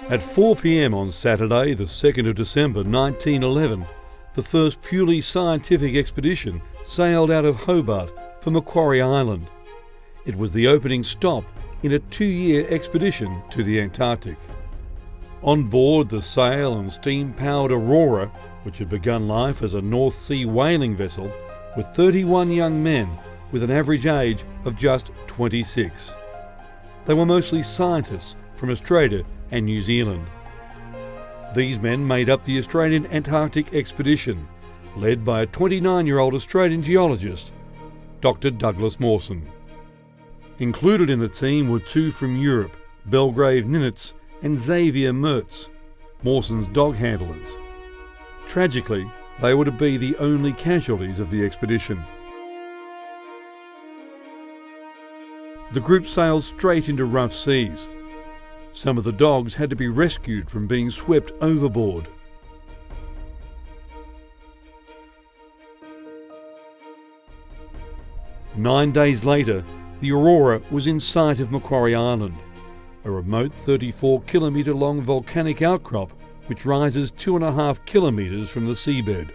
At 4 p.m. on Saturday, the 2nd of December 1911, the first purely scientific expedition sailed out of Hobart for Macquarie Island. It was the opening stop in a 2-year expedition to the Antarctic. On board the sail and steam-powered Aurora, which had begun life as a North Sea whaling vessel, were 31 young men with an average age of just 26. They were mostly scientists from Australia and New Zealand. These men made up the Australian Antarctic expedition, led by a 29-year-old Australian geologist, Dr. Douglas Mawson. Included in the team were 2 from Europe, Belgrave Ninitz and Xavier Mertz, Mawson's dog handlers. Tragically, they were to be the only casualties of the expedition. The group sailed straight into rough seas. Some of the dogs had to be rescued from being swept overboard. Nine days later, the Aurora was in sight of Macquarie Island, a remote 34-kilometre long volcanic outcrop which rises 2.5 kilometres from the seabed.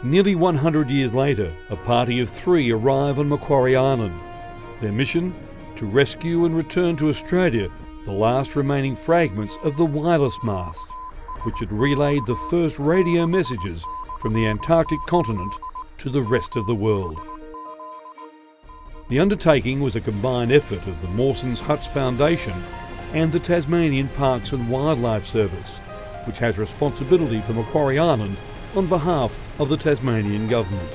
Nearly 100 years later, a party of 3 arrive on Macquarie Island. Their mission? To rescue and return to Australia the last remaining fragments of the wireless mast, which had relayed the first radio messages from the Antarctic continent to the rest of the world. The undertaking was a combined effort of the Mawson's Huts Foundation and the Tasmanian Parks and Wildlife Service, which has responsibility for Macquarie Island on behalf of the Tasmanian Government.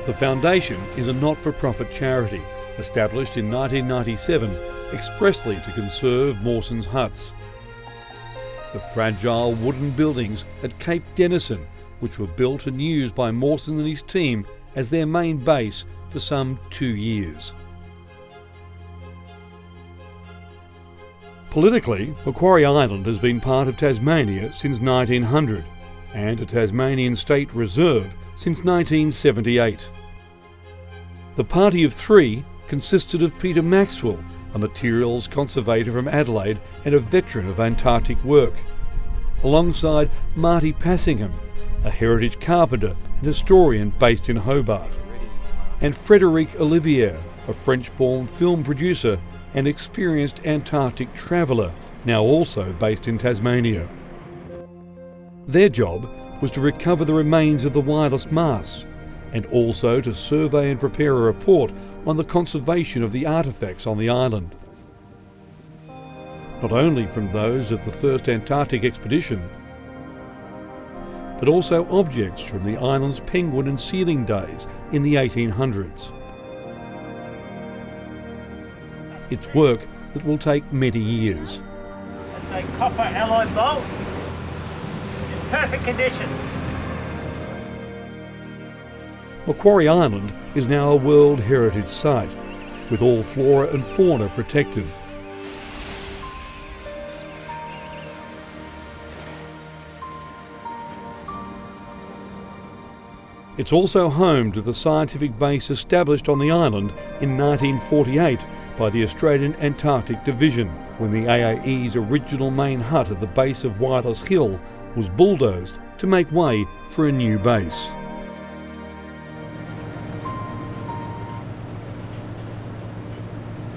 The foundation is a not-for-profit charity established in 1997 expressly to conserve Mawson's huts. The fragile wooden buildings at Cape Denison, which were built and used by Mawson and his team as their main base for some 2 years. Politically, Macquarie Island has been part of Tasmania since 1900 and a Tasmanian state reserve since 1978. The party of 3 consisted of Peter Maxwell, a materials conservator from Adelaide and a veteran of Antarctic work, alongside Marty Passingham, a heritage carpenter and historian based in Hobart, and Frédéric Olivier, a French-born film producer and experienced Antarctic traveller, now also based in Tasmania. Their job was to recover the remains of the wireless masts and also to survey and prepare a report on the conservation of the artefacts on the island. Not only from those of the first Antarctic expedition, but also objects from the island's penguin and sealing days in the 1800s. It's work that will take many years. It's a copper alloy bolt in perfect condition. Macquarie Island is now a World Heritage Site, with all flora and fauna protected. It's also home to the scientific base established on the island in 1948 by the Australian Antarctic Division, when the AAE's original main hut at the base of Wireless Hill was bulldozed to make way for a new base.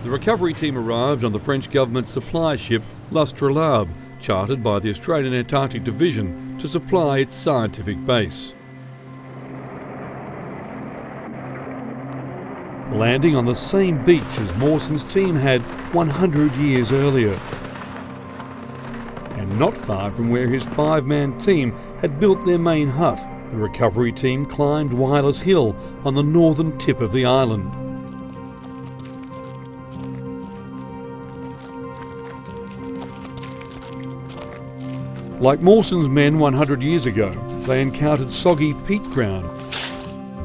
The recovery team arrived on the French government's supply ship L'Astrolabe, chartered by the Australian Antarctic Division to supply its scientific base. Landing on the same beach as Mawson's team had 100 years earlier, and not far from where his 5-man team had built their main hut, the recovery team climbed Wireless Hill on the northern tip of the island. Like Mawson's men 100 years ago, they encountered soggy peat ground,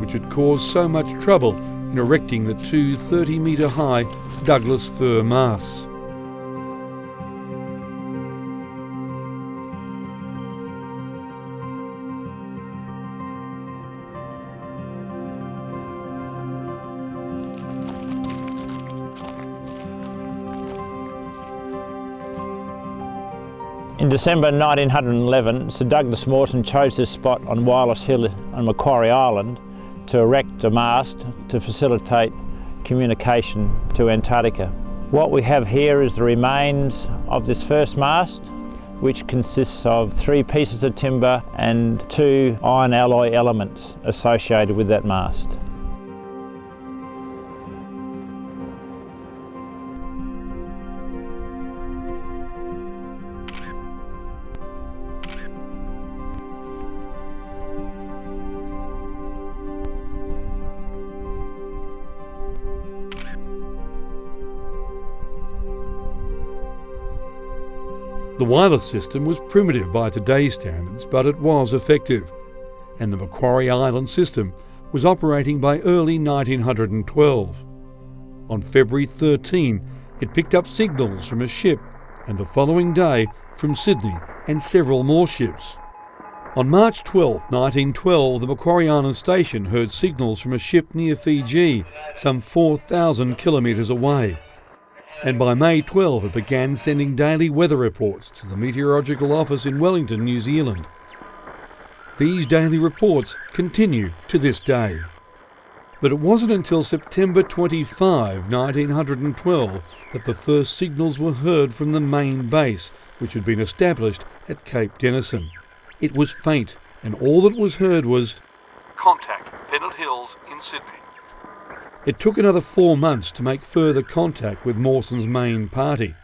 which had caused so much trouble in erecting the 2 30-metre-high Douglas fir masts. In December 1911, Sir Douglas Mawson chose this spot on Wireless Hill on Macquarie Island to erect a mast to facilitate communication to Antarctica. What we have here is the remains of this first mast, which consists of 3 pieces of timber and 2 iron alloy elements associated with that mast. The wireless system was primitive by today's standards, but it was effective, and the Macquarie Island system was operating by early 1912. On February 13, it picked up signals from a ship, and the following day from Sydney and several more ships. On March 12, 1912, the Macquarie Island station heard signals from a ship near Fiji, some 4,000 kilometres away. And by May 12 it began sending daily weather reports to the Meteorological Office in Wellington, New Zealand. These daily reports continue to this day. But it wasn't until September 25, 1912 that the first signals were heard from the main base, which had been established at Cape Denison. It was faint, and all that was heard was, "Contact Pennant Hills in Sydney." It took another 4 months to make further contact with Mawson's main party.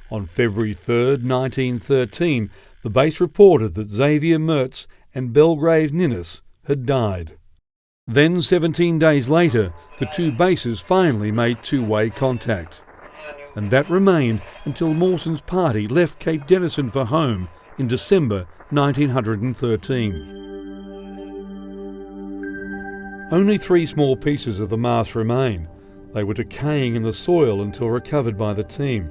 On February 3, 1913, the base reported that Xavier Mertz and Belgrave Ninnis had died. Then 17 days later, the 2 bases finally made two-way contact. And that remained until Mawson's party left Cape Denison for home in December 1913. Only 3 small pieces of the mast remain. They were decaying in the soil until recovered by the team.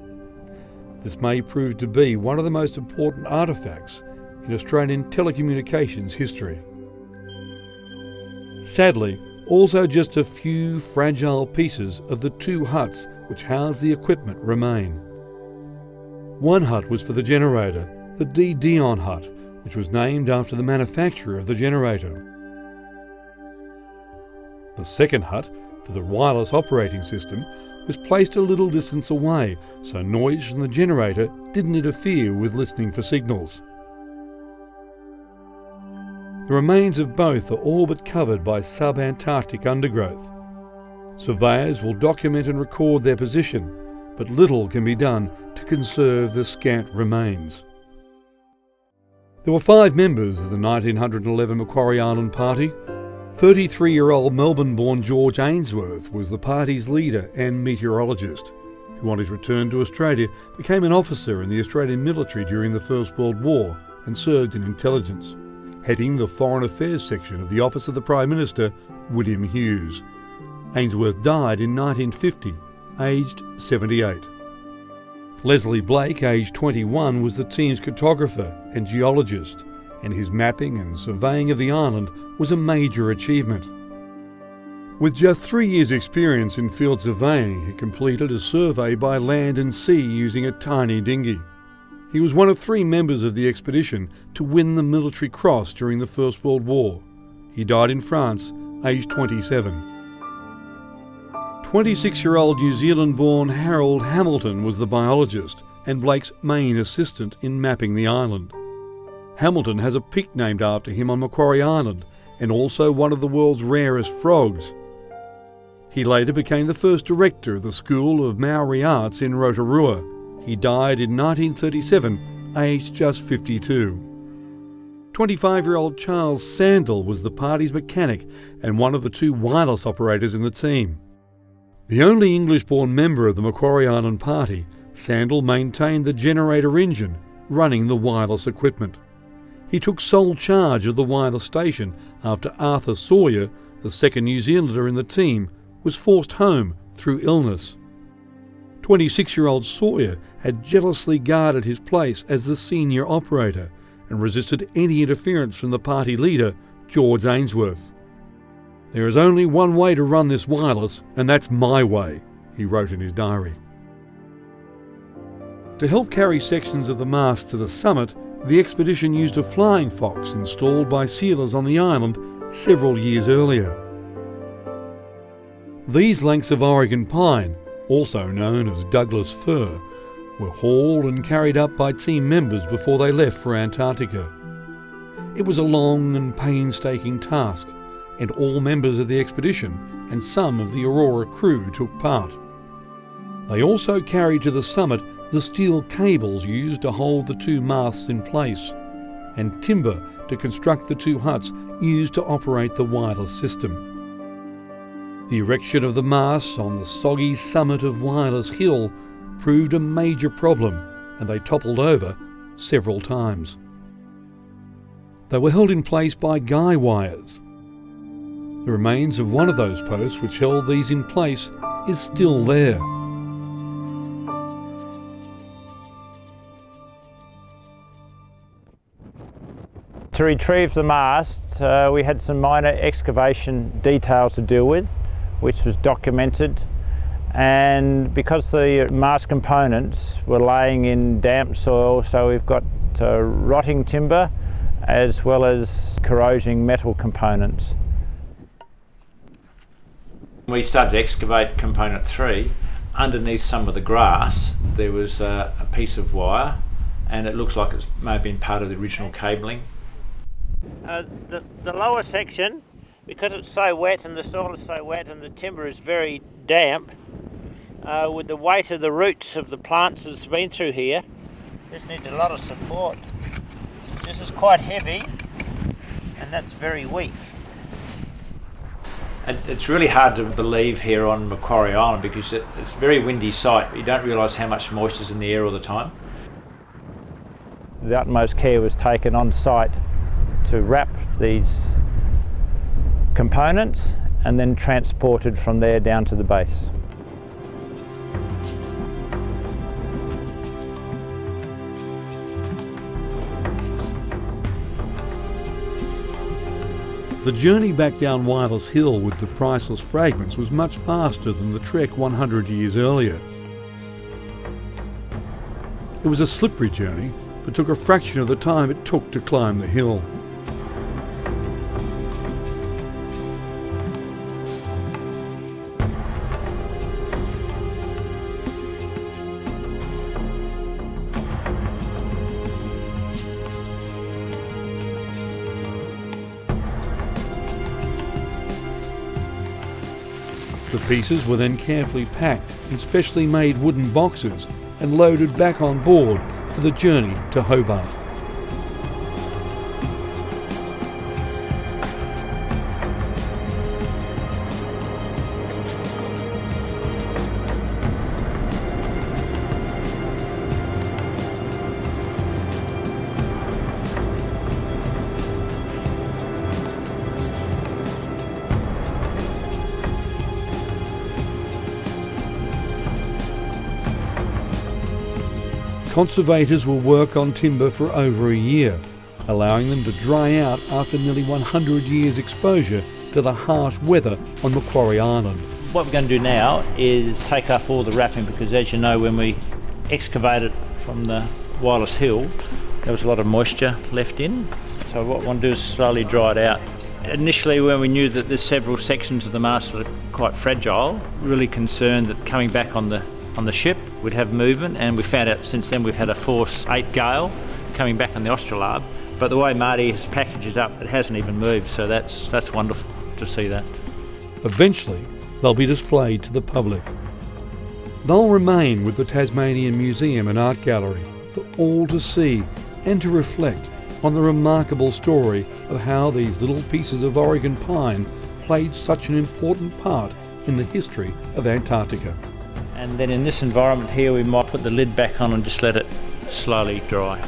This may prove to be one of the most important artefacts in Australian telecommunications history. Sadly, also just a few fragile pieces of the 2 huts which housed the equipment remain. One hut was for the generator, the D. Dion hut, which was named after the manufacturer of the generator. The second hut, for the wireless operating system, was placed a little distance away, so noise from the generator didn't interfere with listening for signals. The remains of both are all but covered by sub-Antarctic undergrowth. Surveyors will document and record their position, but little can be done to conserve the scant remains. There were 5 members of the 1911 Macquarie Island Party. 33-year-old Melbourne-born George Ainsworth was the party's leader and meteorologist, who on his return to Australia became an officer in the Australian military during the First World War and served in intelligence, heading the Foreign Affairs section of the Office of the Prime Minister, William Hughes. Ainsworth died in 1950, aged 78. Leslie Blake, aged 21, was the team's cartographer and geologist, and his mapping and surveying of the island was a major achievement. With just 3 years' experience in field surveying, he completed a survey by land and sea using a tiny dinghy. He was one of 3 members of the expedition to win the Military Cross during the First World War. He died in France, aged 27. 26-year-old New Zealand-born Harold Hamilton was the biologist and Blake's main assistant in mapping the island. Hamilton has a peak named after him on Macquarie Island, and also one of the world's rarest frogs. He later became the first director of the School of Maori Arts in Rotorua. He died in 1937, aged just 52. 25-year-old Charles Sandel was the party's mechanic and one of the 2 wireless operators in the team. The only English-born member of the Macquarie Island Party, Sandel maintained the generator engine, running the wireless equipment. He took sole charge of the wireless station after Arthur Sawyer, the second New Zealander in the team, was forced home through illness. 26-year-old Sawyer had jealously guarded his place as the senior operator and resisted any interference from the party leader, George Ainsworth. "There is only one way to run this wireless, and that's my way," he wrote in his diary. To help carry sections of the mast to the summit, the expedition used a flying fox installed by sealers on the island several years earlier. These lengths of Oregon pine, also known as Douglas fir, were hauled and carried up by team members before they left for Antarctica. It was a long and painstaking task, and all members of the expedition and some of the Aurora crew took part. They also carried to the summit the steel cables used to hold the two masts in place, and timber to construct the two huts used to operate the wireless system. The erection of the masts on the soggy summit of Wireless Hill proved a major problem, and they toppled over several times. They were held in place by guy wires. The remains of one of those posts which held these in place is still there. To retrieve the mast, we had some minor excavation details to deal with, which was documented, and because the mast components were laying in damp soil, so we've got rotting timber as well as corroding metal components. We started to excavate component 3. Underneath some of the grass there was a piece of wire, and it looks like it may have been part of the original cabling. The lower section, because it's so wet and the soil is so wet and the timber is very damp, with the weight of the roots of the plants that's been through here, this needs a lot of support. This is quite heavy and that's very weak. It's really hard to believe here on Macquarie Island because it's a very windy site. You don't realise how much moisture is in the air all the time. The utmost care was taken on site to wrap these components and then transported from there down to the base. The journey back down Wireless Hill with the priceless fragments was much faster than the trek 100 years earlier. It was a slippery journey, but took a fraction of the time it took to climb the hill. The pieces were then carefully packed in specially made wooden boxes and loaded back on board for the journey to Hobart. Conservators will work on timber for over a year, allowing them to dry out after nearly 100 years exposure to the harsh weather on Macquarie Island. What we're going to do now is take off all the wrapping because, as you know, when we excavated from the Wireless Hill, there was a lot of moisture left in. So what we want to do is slowly dry it out. Initially, when we knew that there's several sections of the mast that are quite fragile, really concerned that coming back on the ship we'd have movement, and we found out since then we've had a force 8 gale coming back on the Australab, but the way Marty has packaged it up, it hasn't even moved, so that's wonderful to see that. Eventually they'll be displayed to the public. They'll remain with the Tasmanian Museum and Art Gallery for all to see and to reflect on the remarkable story of how these little pieces of Oregon pine played such an important part in the history of Antarctica. And then in this environment here we might put the lid back on and just let it slowly dry.